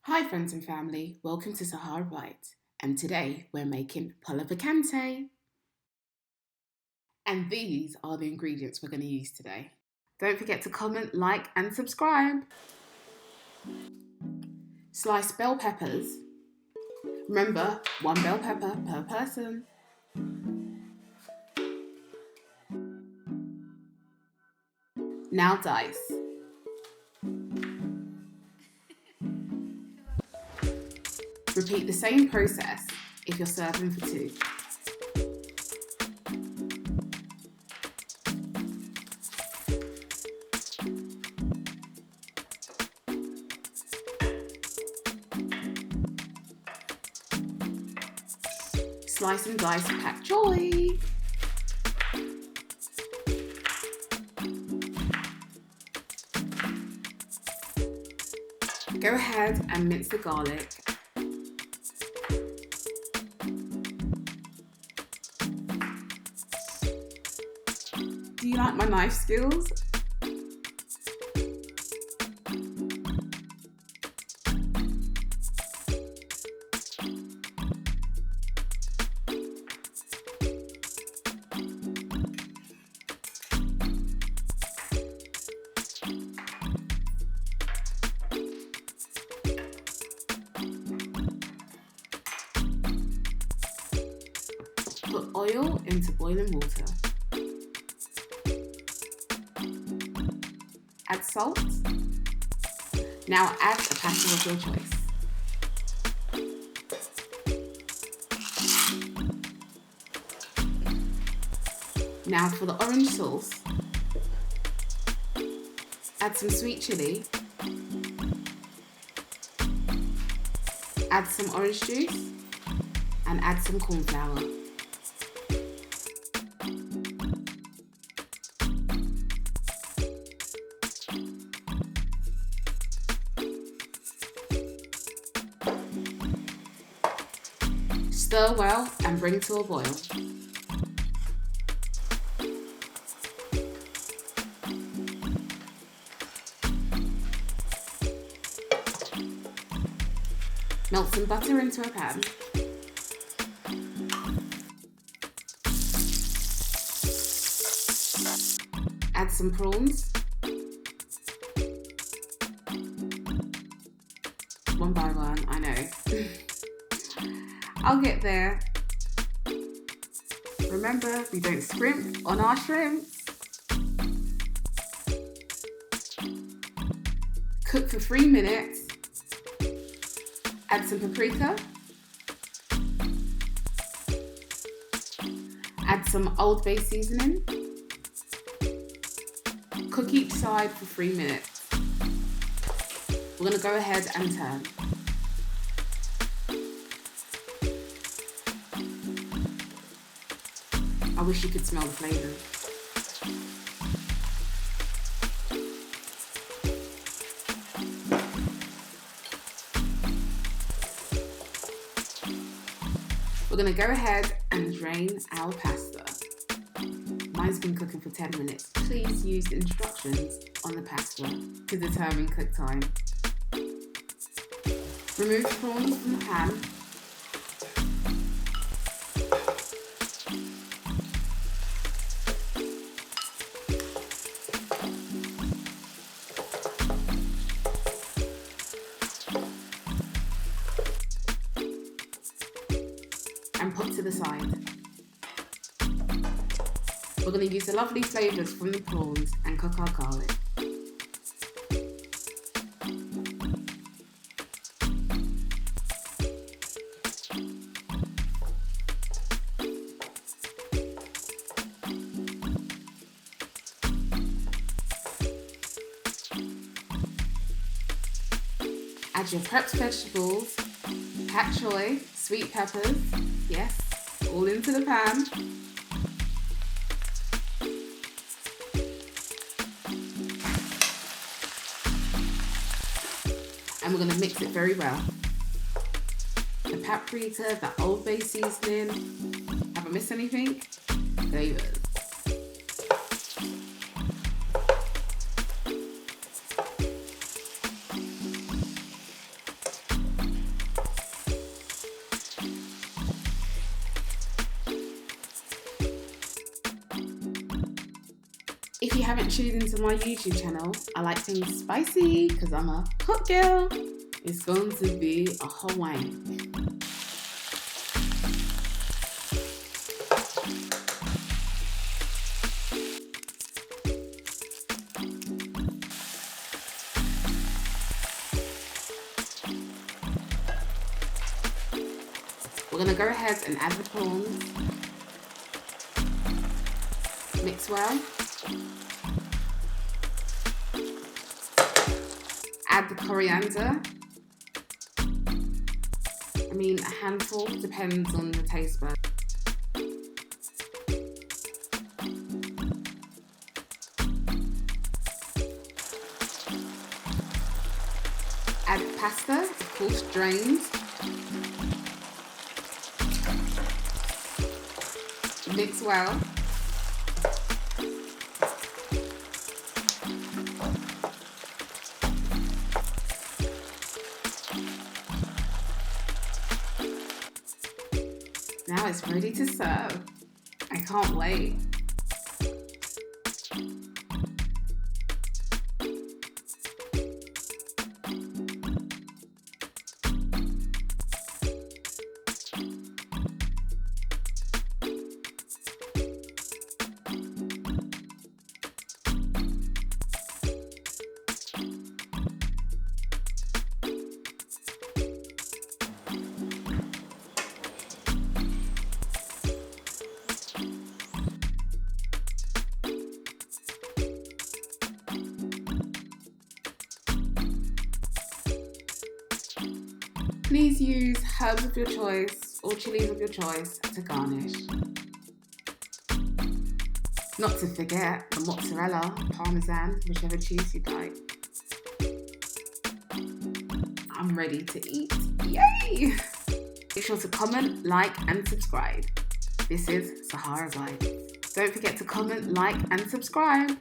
Hi friends and family, welcome to Sahara Bite, and today we're making pollo piccante. And these are the ingredients we're going to use today. Don't forget to comment, like and subscribe. Sliced bell peppers. Remember, 1 bell pepper per person. Now dice. Repeat the same process if you're serving for 2. Slice and dice Pak Choi. Go ahead and mince the garlic. Do you like my knife skills? Put oil into boiling water. Add salt. Now add a pasta of your choice. Now for the orange sauce, add some sweet chilli, add some orange juice, and add some corn flour. Stir well and bring to a boil. Melt some butter into a pan. Add some prawns. One by one, I know. I'll get there. Remember, we don't scrimp on our shrimps. Cook for 3 minutes. Add some paprika. Add some Old Bay seasoning. Cook each side for 3 minutes. We're going to go ahead and turn. I wish you could smell the flavour. We're going to go ahead and drain our pasta. Mine's been cooking for 10 minutes. Please use the instructions on the pasta to determine cook time. Remove the prawns from the pan. And put to the side. We're going to use the lovely flavours from the prawns and cook our garlic. Add your prepped vegetables, Pak Choi, sweet peppers, yes, all into the pan. And we're going to mix it very well. The paprika, the Old Bay seasoning, have I missed anything? Flavours. If you haven't tuned into my YouTube channel, I like things spicy because I'm a hot girl. It's going to be a Hawaiian. We're going to go ahead and add the prawns. Mix well. Add the coriander. I mean, a handful, depends on the taste bud. Add the pasta, of course drained. Mix well. Now it's ready to serve. I can't wait. Please use herbs of your choice or chilies of your choice to garnish. Not to forget the mozzarella, parmesan, whichever cheese you'd like. I'm ready to eat. Yay! Make sure to comment, like and subscribe. This is Sahara Vibes. Don't forget to comment, like and subscribe.